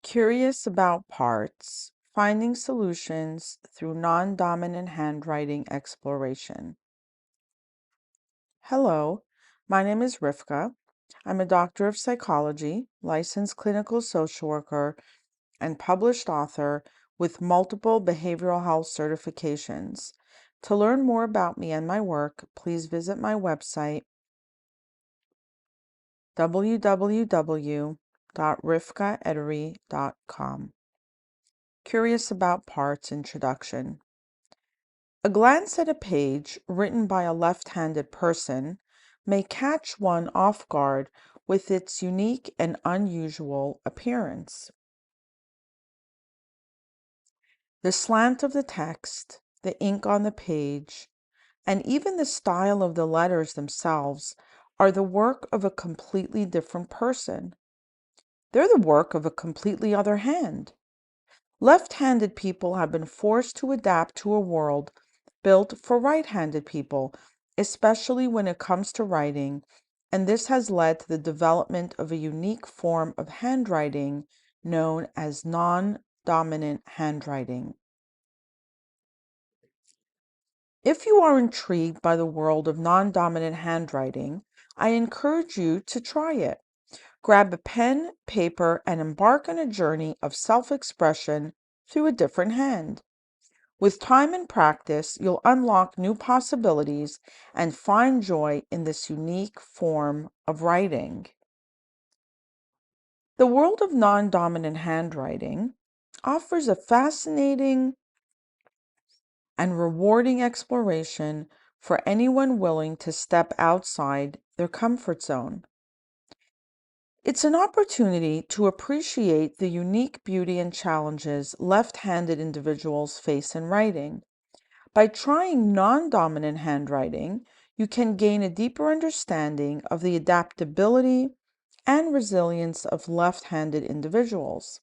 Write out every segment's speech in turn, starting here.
Curious about parts, finding solutions through non-dominant handwriting exploration. Hello, my name is Rivka. I'm a doctor of psychology, licensed clinical social worker, and published author with multiple behavioral health certifications. To learn more about me and my work, please visit my website www.rivkaedery.com. Curious about parts introduction. A glance at a page written by a left-handed person may catch one off guard with its unique and unusual appearance. The slant of the text, the ink on the page, and even the style of the letters themselves are the work of a completely different person. They're the work of a completely other hand. Left-handed people have been forced to adapt to a world built for right-handed people, especially when it comes to writing, and this has led to the development of a unique form of handwriting known as non-dominant handwriting. If you are intrigued by the world of non-dominant handwriting, I encourage you to try it. Grab a pen, paper, and embark on a journey of self-expression through a different hand. With time and practice, you'll unlock new possibilities and find joy in this unique form of writing. The world of non-dominant handwriting offers a fascinating and rewarding exploration for anyone willing to step outside their comfort zone. It's an opportunity to appreciate the unique beauty and challenges left-handed individuals face in writing. By trying non-dominant handwriting, you can gain a deeper understanding of the adaptability and resilience of left-handed individuals.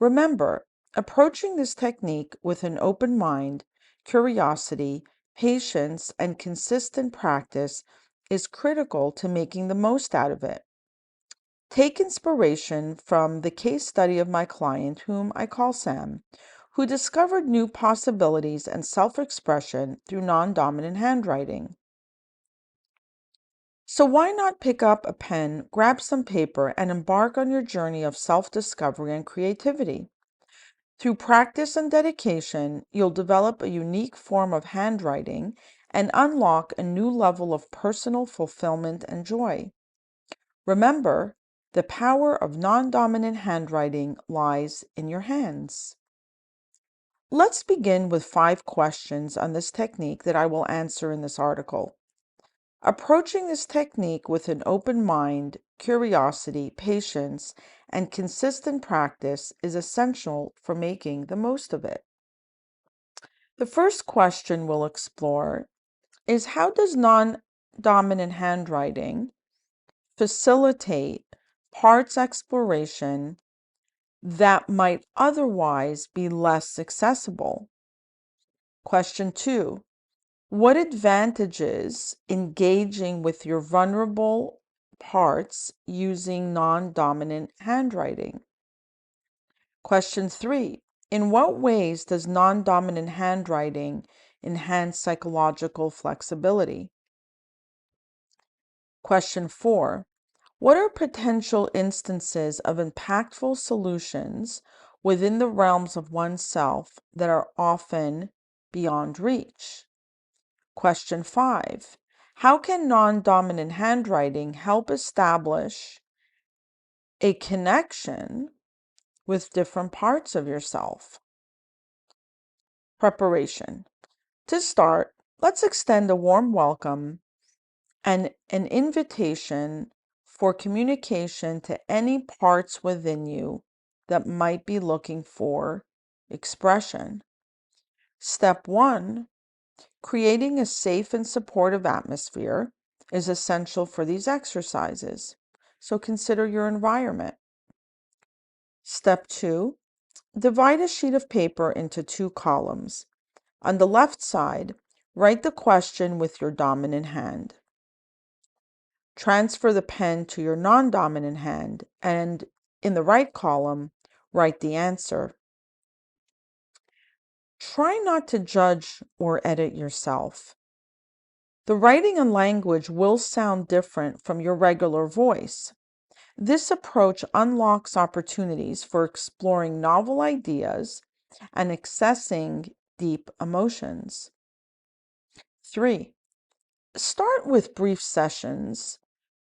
Remember, approaching this technique with an open mind, curiosity, patience, and consistent practice is critical to making the most out of it. Take inspiration from the case study of my client, whom I call Sam, who discovered new possibilities and self-expression through non-dominant handwriting. So why not pick up a pen, grab some paper, and embark on your journey of self-discovery and creativity? Through practice and dedication, you'll develop a unique form of handwriting and unlock a new level of personal fulfillment and joy. Remember, the power of non-dominant handwriting lies in your hands. Let's begin with 5 questions on this technique that I will answer in this article. Approaching this technique with an open mind, curiosity, patience, and consistent practice is essential for making the most of it. The first question we'll explore is, how does non-dominant handwriting facilitate parts exploration that might otherwise be less accessible? Question 2. What advantages engaging with your vulnerable parts using non-dominant handwriting? Question 3. In what ways does non-dominant handwriting enhance psychological flexibility? Question 4. What are potential instances of impactful solutions within the realms of oneself that are often beyond reach? Question 5. How can non-dominant handwriting help establish a connection with different parts of yourself? Preparation. To start, let's extend a warm welcome and an invitation for communication to any parts within you that might be looking for expression. Step 1. Creating a safe and supportive atmosphere is essential for these exercises, so consider your environment. Step 2. Divide a sheet of paper into 2 columns. On the left side, write the question with your dominant hand. Transfer the pen to your non-dominant hand, and in the right column, write the answer. Try not to judge or edit yourself. The writing and language will sound different from your regular voice. This approach unlocks opportunities for exploring novel ideas and accessing deep emotions. 3. Start with brief sessions,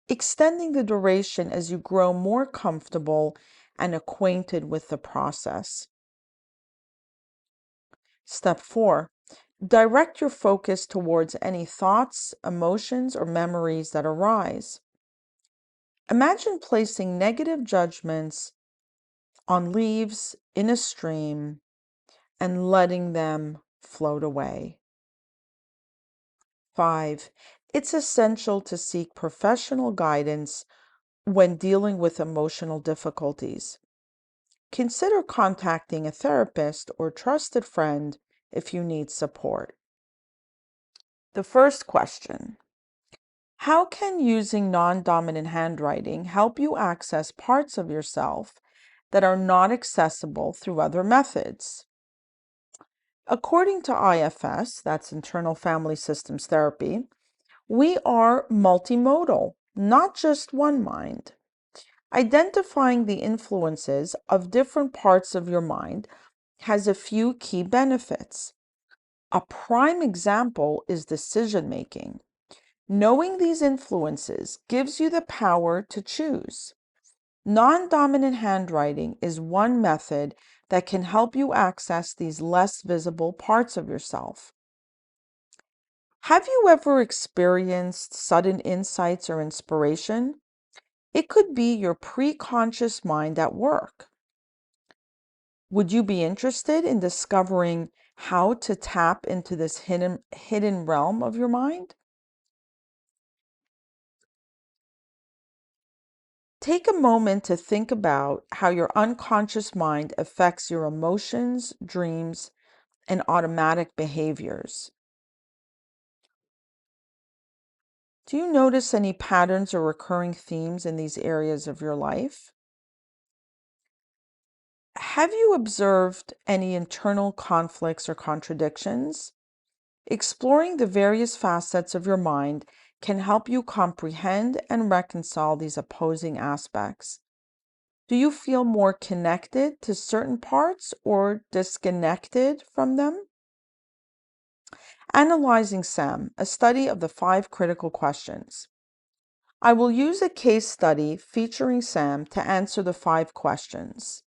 extending the duration as you grow more comfortable and acquainted with the process. Step 4. Direct your focus towards any thoughts, emotions, or memories that arise. Imagine placing negative judgments on leaves in a stream and letting them float away. 5. It's essential to seek professional guidance when dealing with emotional difficulties. Consider contacting a therapist or trusted friend if you need support. The first question: how can using non-dominant handwriting help you access parts of yourself that are not accessible through other methods? According to IFS, that's Internal Family Systems Therapy, we are multimodal, not just one mind. Identifying the influences of different parts of your mind has a few key benefits. A prime example is decision making. Knowing these influences gives you the power to choose. Non-dominant handwriting is one method that can help you access these less visible parts of yourself. Have you ever experienced sudden insights or inspiration? It could be your pre-conscious mind at work. Would you be interested in discovering how to tap into this hidden realm of your mind? Take a moment to think about how your unconscious mind affects your emotions, dreams, and automatic behaviors. Do you notice any patterns or recurring themes in these areas of your life? Have you observed any internal conflicts or contradictions? Exploring the various facets of your mind can help you comprehend and reconcile these opposing aspects. Do you feel more connected to certain parts or disconnected from them? Analyzing SAM, a study of the 5 critical questions. I will use a case study featuring Sam to answer the 5 questions.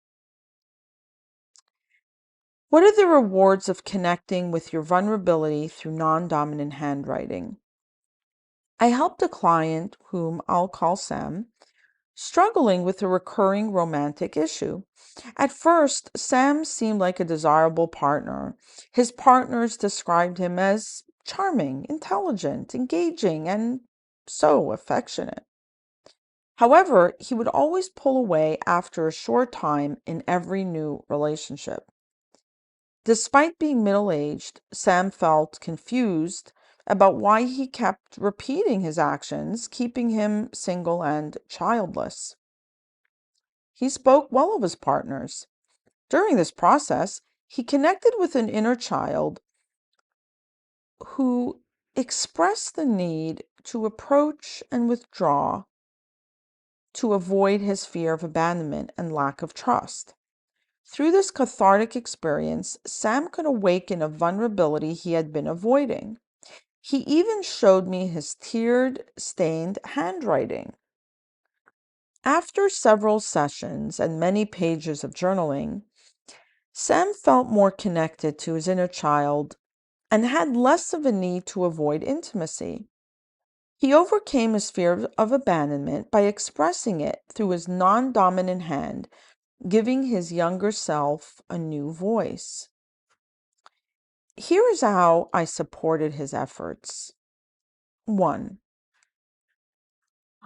What are the rewards of connecting with your vulnerability through non-dominant handwriting? I helped a client, whom I'll call Sam, struggling with a recurring romantic issue. At first, Sam seemed like a desirable partner. His partners described him as charming, intelligent, engaging, and so affectionate. However, he would always pull away after a short time in every new relationship. Despite being middle-aged, Sam felt confused about why he kept repeating his actions, keeping him single and childless. He spoke well of his partners. During this process, he connected with an inner child who expressed the need to approach and withdraw to avoid his fear of abandonment and lack of trust. Through this cathartic experience, Sam could awaken a vulnerability he had been avoiding. He even showed me his tear-stained handwriting. After several sessions and many pages of journaling, Sam felt more connected to his inner child and had less of a need to avoid intimacy. He overcame his fear of abandonment by expressing it through his non-dominant hand, giving his younger self a new voice. Here is how I supported his efforts. 1.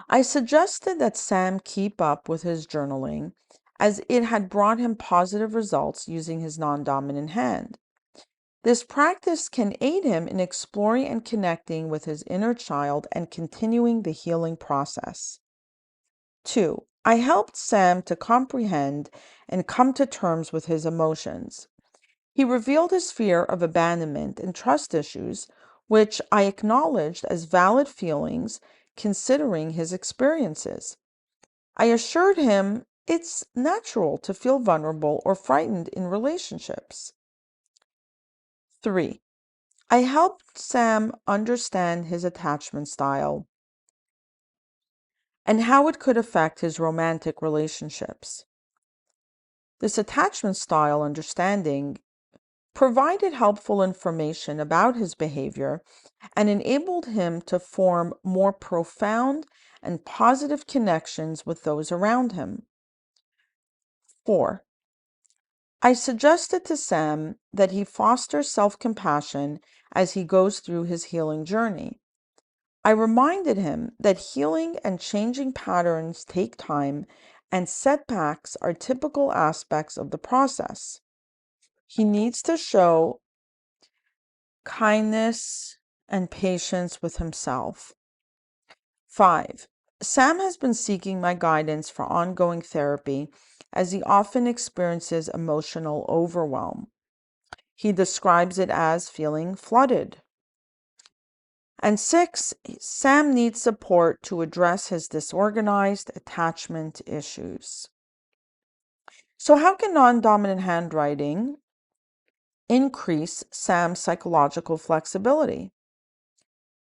I suggested that Sam keep up with his journaling, as it had brought him positive results using his non-dominant hand. This practice can aid him in exploring and connecting with his inner child and continuing the healing process. 2. I helped Sam to comprehend and come to terms with his emotions. He revealed his fear of abandonment and trust issues, which I acknowledged as valid feelings considering his experiences. I assured him it's natural to feel vulnerable or frightened in relationships. 3. I helped Sam understand his attachment style and how it could affect his romantic relationships. This attachment style understanding provided helpful information about his behavior and enabled him to form more profound and positive connections with those around him. 4. I suggested to Sam that he foster self-compassion as he goes through his healing journey. I reminded him that healing and changing patterns take time, and setbacks are typical aspects of the process. He needs to show kindness and patience with himself. 5. Sam has been seeking my guidance for ongoing therapy as he often experiences emotional overwhelm. He describes it as feeling flooded. And 6, Sam needs support to address his disorganized attachment issues. So how can non-dominant handwriting increase Sam's psychological flexibility?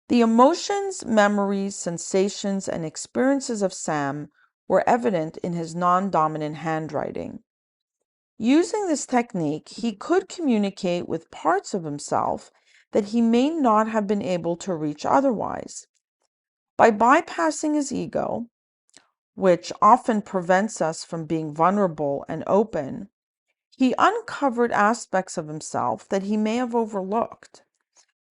The emotions, memories, sensations, and experiences of Sam were evident in his non-dominant handwriting. Using this technique, he could communicate with parts of himself that he may not have been able to reach otherwise. By bypassing his ego, which often prevents us from being vulnerable and open, he uncovered aspects of himself that he may have overlooked.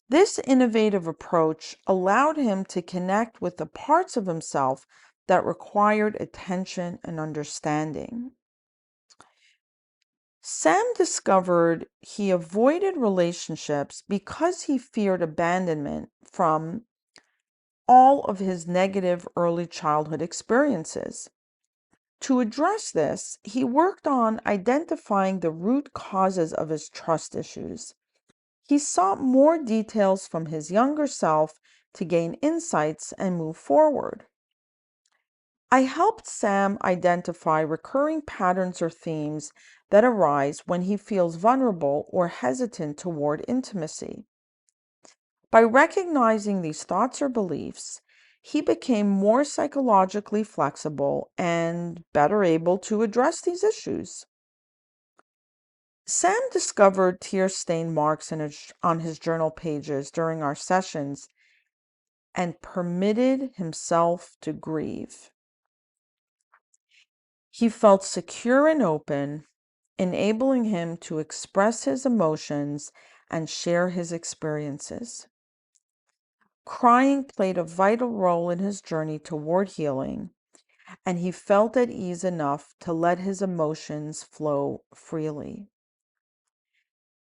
This innovative approach allowed him to connect with the parts of himself that required attention and understanding. Sam discovered he avoided relationships because he feared abandonment from all of his negative early childhood experiences. To address this, he worked on identifying the root causes of his trust issues. He sought more details from his younger self to gain insights and move forward. I helped Sam identify recurring patterns or themes that arise when he feels vulnerable or hesitant toward intimacy. By recognizing these thoughts or beliefs, he became more psychologically flexible and better able to address these issues. Sam discovered tear-stained marks on his journal pages during our sessions and permitted himself to grieve. He felt secure and open, enabling him to express his emotions and share his experiences. Crying played a vital role in his journey toward healing, and he felt at ease enough to let his emotions flow freely.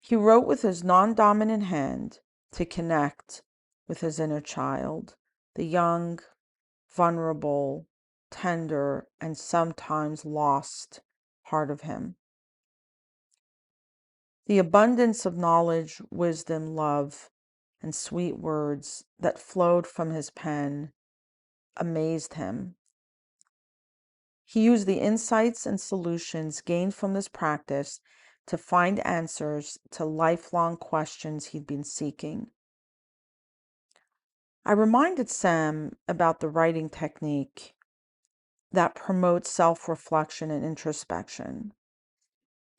He wrote with his non-dominant hand to connect with his inner child, the young, vulnerable, tender, and sometimes lost part of him. The abundance of knowledge, wisdom, love, and sweet words that flowed from his pen amazed him. He used the insights and solutions gained from this practice to find answers to lifelong questions he'd been seeking. I reminded Sam about the writing technique that promotes self-reflection and introspection.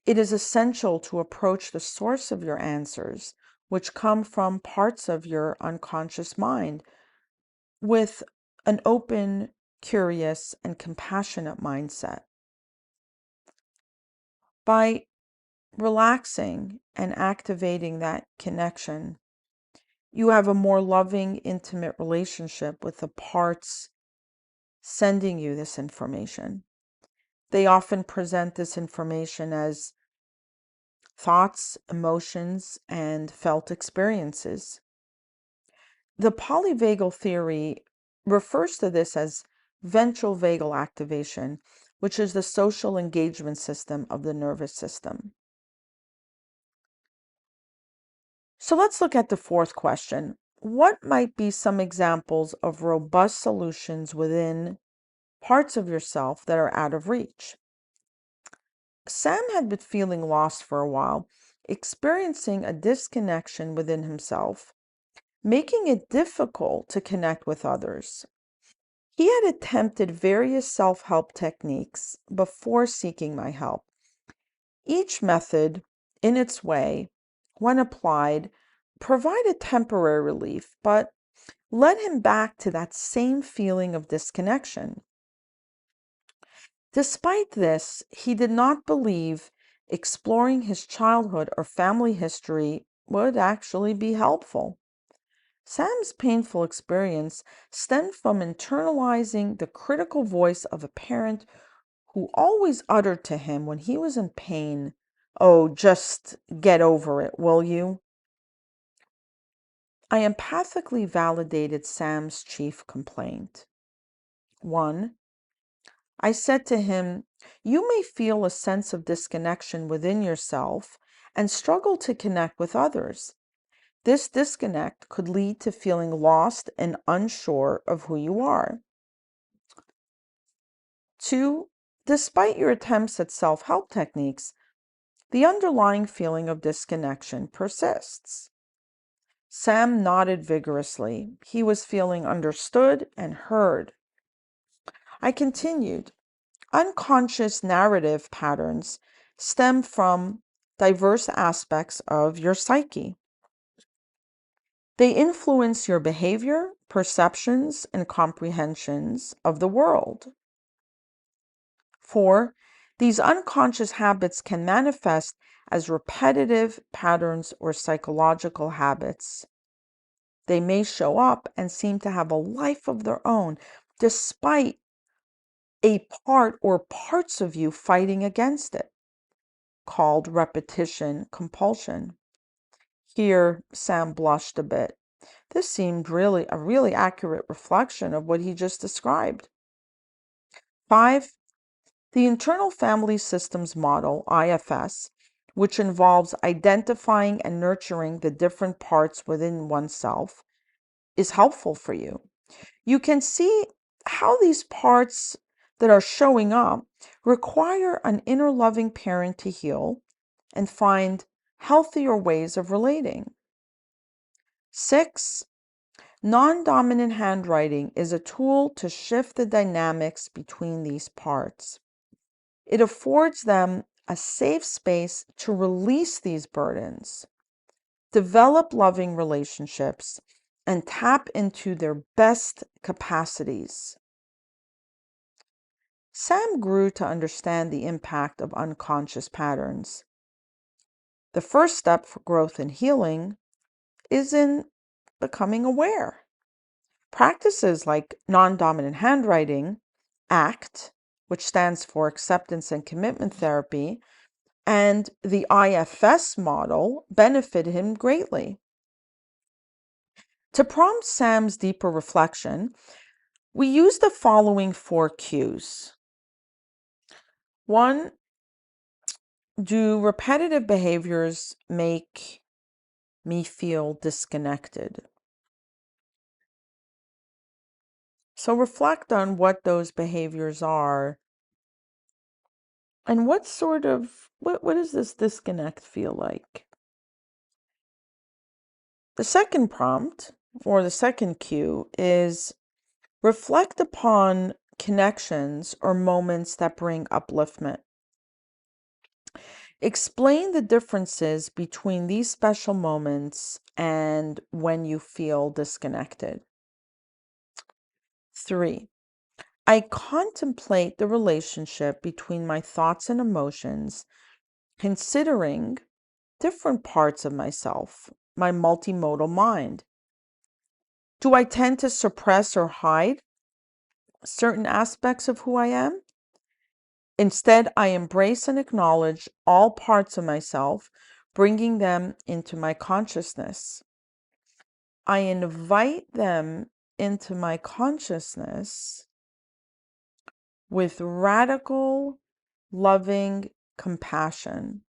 It is essential to approach the source of your answers, which come from parts of your unconscious mind, with an open, curious, and compassionate mindset. By relaxing and activating that connection, you have a more loving, intimate relationship with the parts sending you this information. They often present this information as thoughts, emotions, and felt experiences. The polyvagal theory refers to this as ventral vagal activation, which is the social engagement system of the nervous system. So let's look at the fourth question. What might be some examples of robust solutions within parts of yourself that are out of reach? Sam had been feeling lost for a while, experiencing a disconnection within himself, making it difficult to connect with others. He had attempted various self-help techniques before seeking my help. Each method, in its way, when applied, provided temporary relief, but led him back to that same feeling of disconnection. Despite this, he did not believe exploring his childhood or family history would actually be helpful. Sam's painful experience stemmed from internalizing the critical voice of a parent who always uttered to him when he was in pain, "Oh, just get over it, will you?" I empathically validated Sam's chief complaint. 1. I said to him, "You may feel a sense of disconnection within yourself and struggle to connect with others. This disconnect could lead to feeling lost and unsure of who you are." 2. Despite your attempts at self-help techniques, the underlying feeling of disconnection persists. Sam nodded vigorously. He was feeling understood and heard. I continued, "Unconscious narrative patterns stem from diverse aspects of your psyche. They influence your behavior, perceptions, and comprehensions of the world. 4. These unconscious habits can manifest as repetitive patterns or psychological habits. They may show up and seem to have a life of their own, despite a part or parts of you fighting against it, called repetition compulsion." Here, Sam blushed a bit. This seemed a really accurate reflection of what he just described. 5. The Internal Family Systems Model, IFS, which involves identifying and nurturing the different parts within oneself, is helpful for you. You can see how these parts that are showing up require an inner loving parent to heal and find healthier ways of relating. 6. Non-dominant handwriting is a tool to shift the dynamics between these parts. It affords them a safe space to release these burdens, develop loving relationships, and tap into their best capacities. Sam grew to understand the impact of unconscious patterns. The first step for growth and healing is in becoming aware. Practices like non-dominant handwriting, ACT, which stands for Acceptance and Commitment Therapy, and the IFS model benefited him greatly. To prompt Sam's deeper reflection, we use the following 4 cues. 1. Do repetitive behaviors make me feel disconnected? So reflect on what those behaviors are and what does this disconnect feel like? The second prompt, or the second cue, is reflect upon connections or moments that bring upliftment. Explain the differences between these special moments and when you feel disconnected. 3. I contemplate the relationship between my thoughts and emotions, considering different parts of myself, my multimodal mind. Do I tend to suppress or hide certain aspects of who I am? Instead, I embrace and acknowledge all parts of myself, bringing them into my consciousness. I invite them into my consciousness with radical, loving compassion.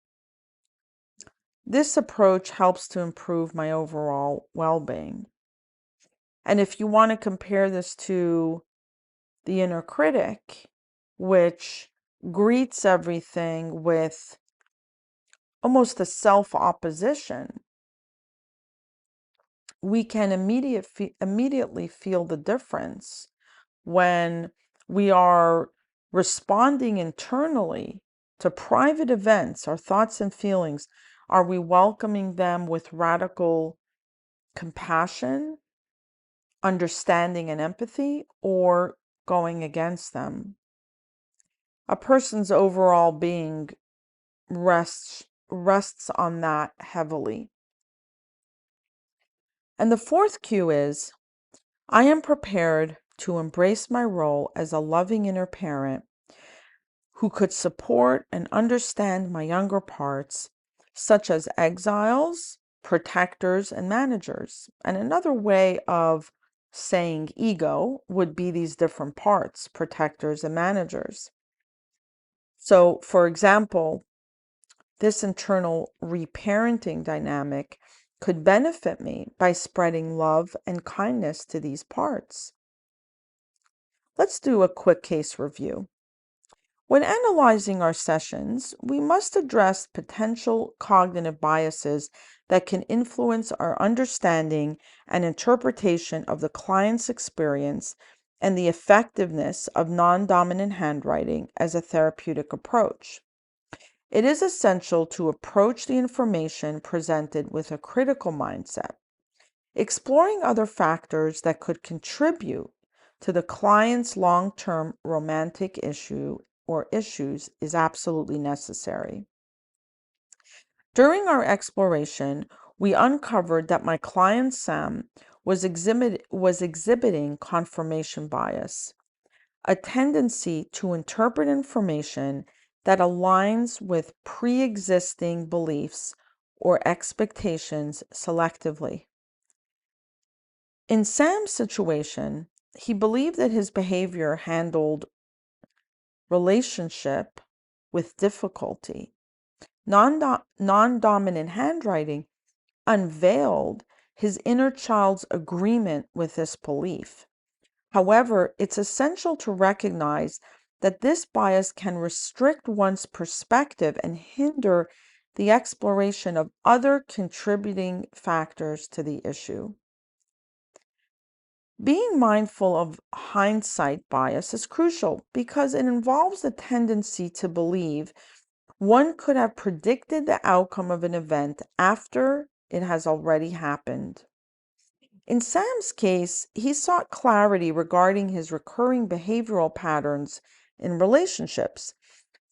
This approach helps to improve my overall well-being. And if you want to compare this to the inner critic, which greets everything with almost a self-opposition, we can immediately feel the difference when we are responding internally to private events, our thoughts and feelings. Are we welcoming them with radical compassion, understanding, and empathy, or going against them? A person's overall being rests on that heavily. And the fourth cue is, I am prepared to embrace my role as a loving inner parent who could support and understand my younger parts, such as exiles, protectors, and managers. And another way of saying ego would be these different parts, protectors and managers. So, for example, this internal reparenting dynamic could benefit me by spreading love and kindness to these parts. Let's do a quick case review. When analyzing our sessions, we must address potential cognitive biases that can influence our understanding and interpretation of the client's experience and the effectiveness of non-dominant handwriting as a therapeutic approach. It is essential to approach the information presented with a critical mindset. Exploring other factors that could contribute to the client's long-term romantic issue or issues is absolutely necessary. During our exploration, we uncovered that my client Sam was exhibiting confirmation bias, a tendency to interpret information that aligns with pre-existing beliefs or expectations selectively. In Sam's situation, he believed that his behavior handled relationship with difficulty. Non-dominant handwriting unveiled his inner child's agreement with this belief. However, it's essential to recognize that this bias can restrict one's perspective and hinder the exploration of other contributing factors to the issue. Being mindful of hindsight bias is crucial because it involves the tendency to believe one could have predicted the outcome of an event after it has already happened. In Sam's case, he sought clarity regarding his recurring behavioral patterns in relationships.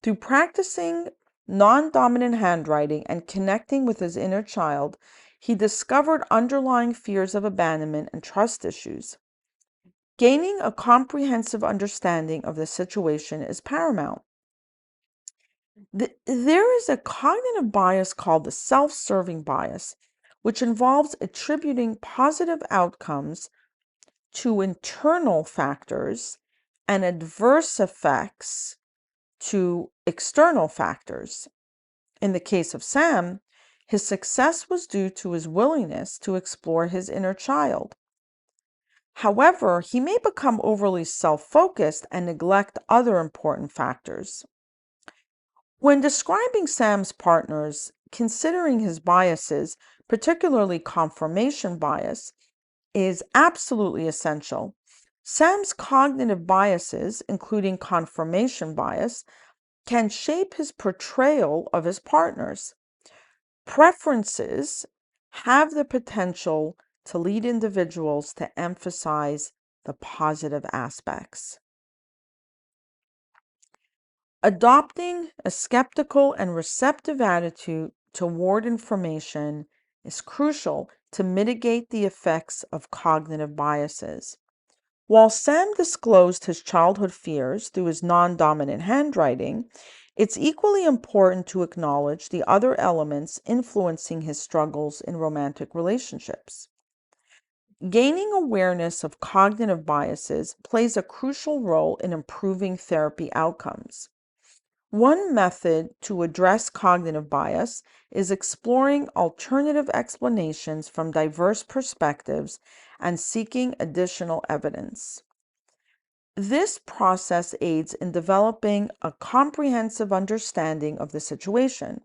Through practicing non-dominant handwriting and connecting with his inner child, he discovered underlying fears of abandonment and trust issues. Gaining a comprehensive understanding of the situation is paramount. There is a cognitive bias called the self-serving bias, which involves attributing positive outcomes to internal factors and adverse effects to external factors. In the case of Sam, his success was due to his willingness to explore his inner child. However, he may become overly self-focused and neglect other important factors. When describing Sam's partners, considering his biases, particularly confirmation bias, is absolutely essential. Sam's cognitive biases, including confirmation bias, can shape his portrayal of his partners. Preferences have the potential to lead individuals to emphasize the positive aspects. Adopting a skeptical and receptive attitude toward information is crucial to mitigate the effects of cognitive biases. While Sam disclosed his childhood fears through his non-dominant handwriting, it's equally important to acknowledge the other elements influencing his struggles in romantic relationships. Gaining awareness of cognitive biases plays a crucial role in improving therapy outcomes. One method to address cognitive bias is exploring alternative explanations from diverse perspectives and seeking additional evidence. This process aids in developing a comprehensive understanding of the situation.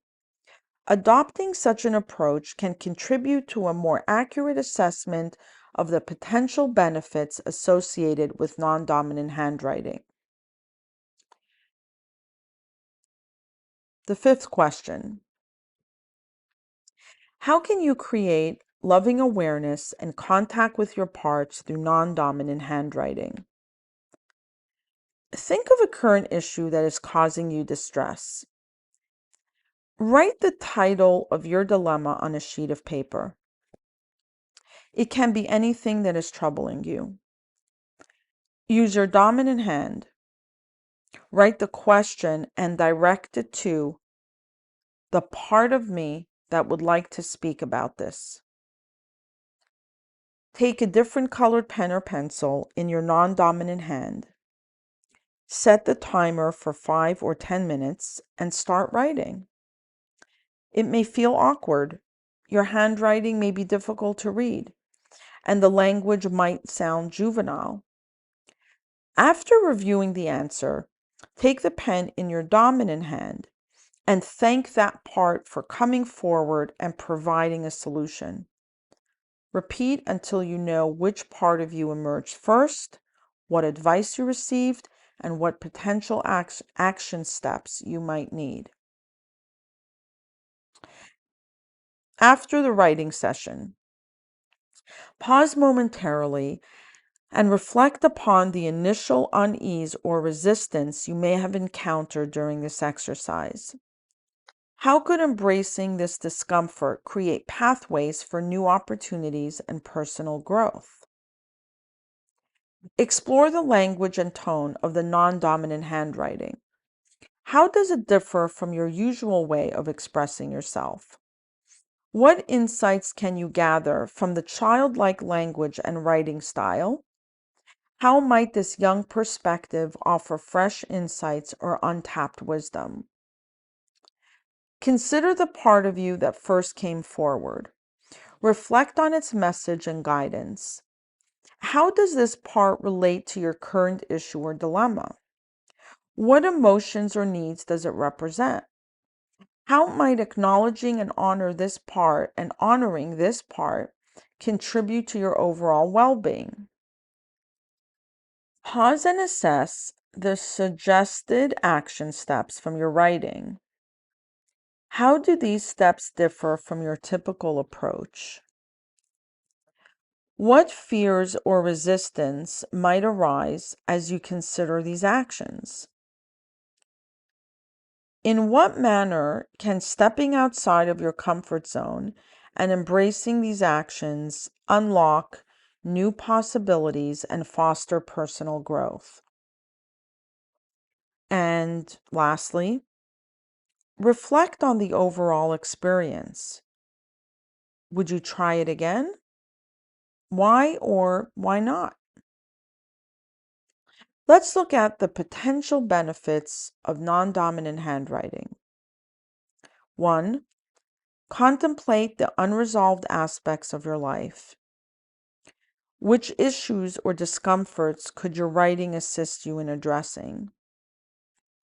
Adopting such an approach can contribute to a more accurate assessment of the potential benefits associated with non-dominant handwriting. The fifth question: how can you create loving awareness and contact with your parts through non-dominant handwriting? Think of a current issue that is causing you distress. Write the title of your dilemma on a sheet of paper. It can be anything that is troubling you. Use your dominant hand. Write the question and direct it to the part of me that would like to speak about this. Take a different colored pen or pencil in your non-dominant hand. Set the timer for 5 or 10 minutes and start writing. It may feel awkward. Your handwriting may be difficult to read, and the language might sound juvenile. After reviewing the answer, take the pen in your dominant hand and thank that part for coming forward and providing a solution. Repeat until you know which part of you emerged first, what advice you received, and what potential action steps you might need. After the writing session, pause momentarily and reflect upon the initial unease or resistance you may have encountered during this exercise. How could embracing this discomfort create pathways for new opportunities and personal growth? Explore the language and tone of the non-dominant handwriting. How does it differ from your usual way of expressing yourself? What insights can you gather from the childlike language and writing style? How might this young perspective offer fresh insights or untapped wisdom? Consider the part of you that first came forward. Reflect on its message and guidance. How does this part relate to your current issue or dilemma? What emotions or needs does it represent? How might acknowledging and honoring this part contribute to your overall well-being? Pause and assess the suggested action steps from your writing. How do these steps differ from your typical approach? What fears or resistance might arise as you consider these actions? In what manner can stepping outside of your comfort zone and embracing these actions unlock new possibilities and foster personal growth? And lastly, reflect on the overall experience. Would you try it again? Why or why not? Let's look at the potential benefits of non-dominant handwriting. 1. Contemplate the unresolved aspects of your life. Which issues or discomforts could your writing assist you in addressing?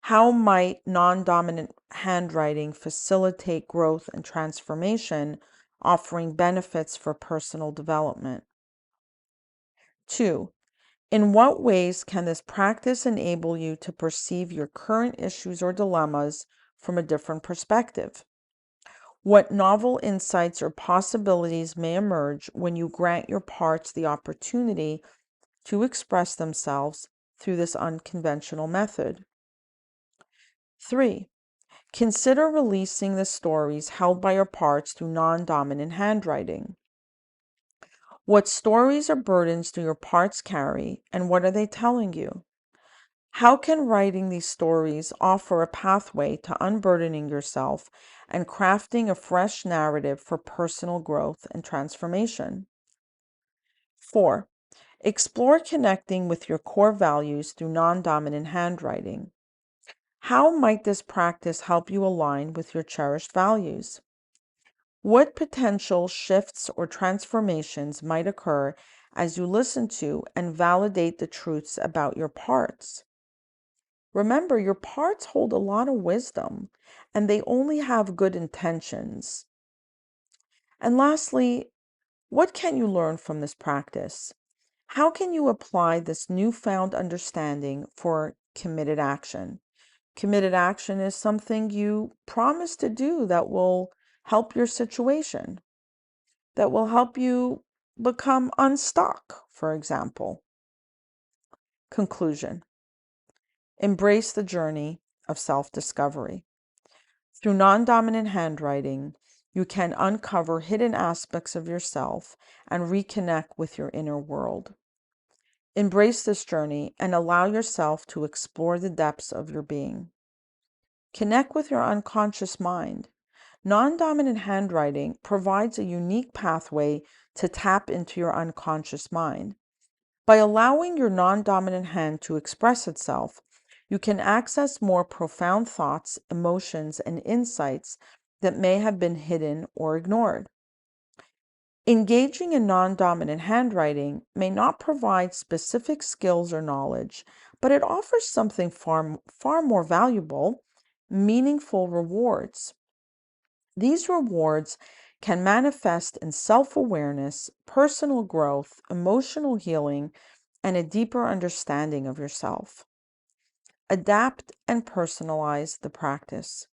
How might non-dominant handwriting facilitate growth and transformation, offering benefits for personal development? 2. In what ways can this practice enable you to perceive your current issues or dilemmas from a different perspective? What novel insights or possibilities may emerge when you grant your parts the opportunity to express themselves through this unconventional method? 3. Consider releasing the stories held by your parts through non-dominant handwriting. What stories or burdens do your parts carry, and what are they telling you? How can writing these stories offer a pathway to unburdening yourself and crafting a fresh narrative for personal growth and transformation? 4. Explore connecting with your core values through non-dominant handwriting. How might this practice help you align with your cherished values? What potential shifts or transformations might occur as you listen to and validate the truths about your parts? Remember, your parts hold a lot of wisdom, and they only have good intentions. And lastly, what can you learn from this practice? How can you apply this newfound understanding for committed action? Committed action is something you promise to do that will help your situation, that will help you become unstuck, for example. Conclusion. Embrace the journey of self-discovery. Through non-dominant handwriting, you can uncover hidden aspects of yourself and reconnect with your inner world. Embrace this journey and allow yourself to explore the depths of your being. Connect with your unconscious mind. Non-dominant handwriting provides a unique pathway to tap into your unconscious mind. By allowing your non-dominant hand to express itself, you can access more profound thoughts, emotions, and insights that may have been hidden or ignored. Engaging in non-dominant handwriting may not provide specific skills or knowledge, but it offers something far more valuable: meaningful rewards. These rewards can manifest in self-awareness, personal growth, emotional healing, and a deeper understanding of yourself. Adapt and personalize the practice.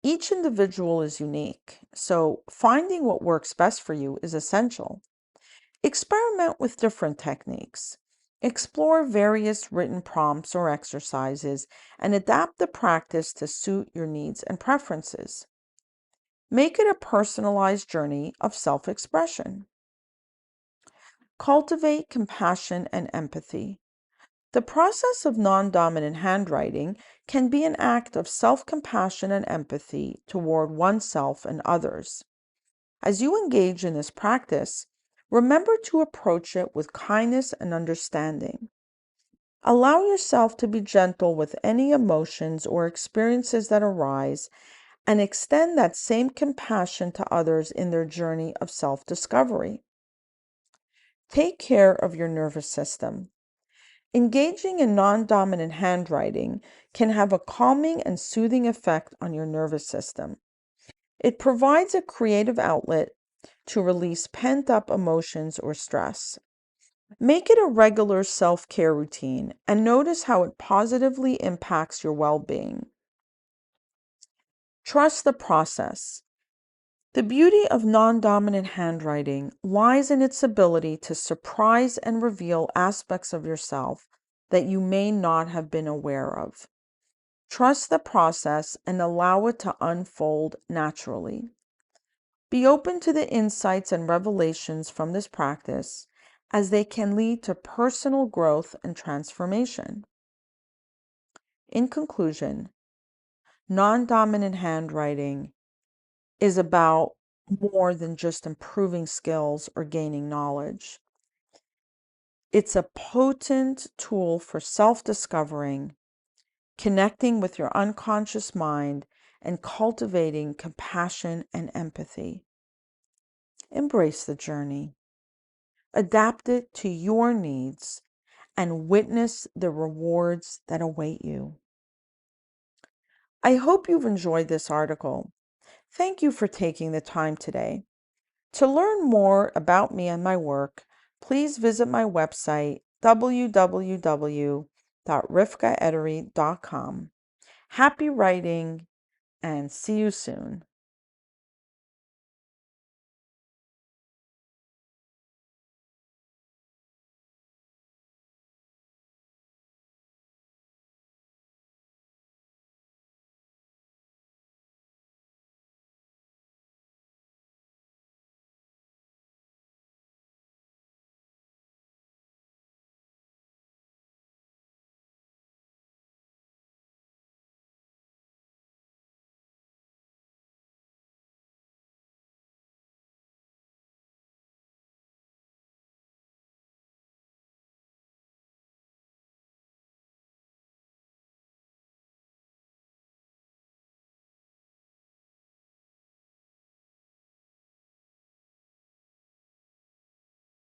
Each individual is unique, so finding what works best for you is essential. Experiment with different techniques. Explore various written prompts or exercises and adapt the practice to suit your needs and preferences. Make it a personalized journey of self-expression. Cultivate compassion and empathy. The process of non-dominant handwriting can be an act of self-compassion and empathy toward oneself and others. As you engage in this practice, remember to approach it with kindness and understanding. Allow yourself to be gentle with any emotions or experiences that arise, and extend that same compassion to others in their journey of self-discovery. Take care of your nervous system. Engaging in non-dominant handwriting can have a calming and soothing effect on your nervous system. It provides a creative outlet to release pent-up emotions or stress. Make it a regular self-care routine and notice how it positively impacts your well-being. Trust the process. The beauty of non-dominant handwriting lies in its ability to surprise and reveal aspects of yourself that you may not have been aware of. Trust the process and allow it to unfold naturally. Be open to the insights and revelations from this practice, as they can lead to personal growth and transformation. In conclusion, non-dominant handwriting is about more than just improving skills or gaining knowledge. It's a potent tool for self-discovering, connecting with your unconscious mind, and cultivating compassion and empathy. Embrace the journey. Adapt it to your needs and witness the rewards that await you. I hope you've enjoyed this article. Thank you for taking the time today. To learn more about me and my work, please visit my website, www.rivkaedery.com. Happy writing, and see you soon.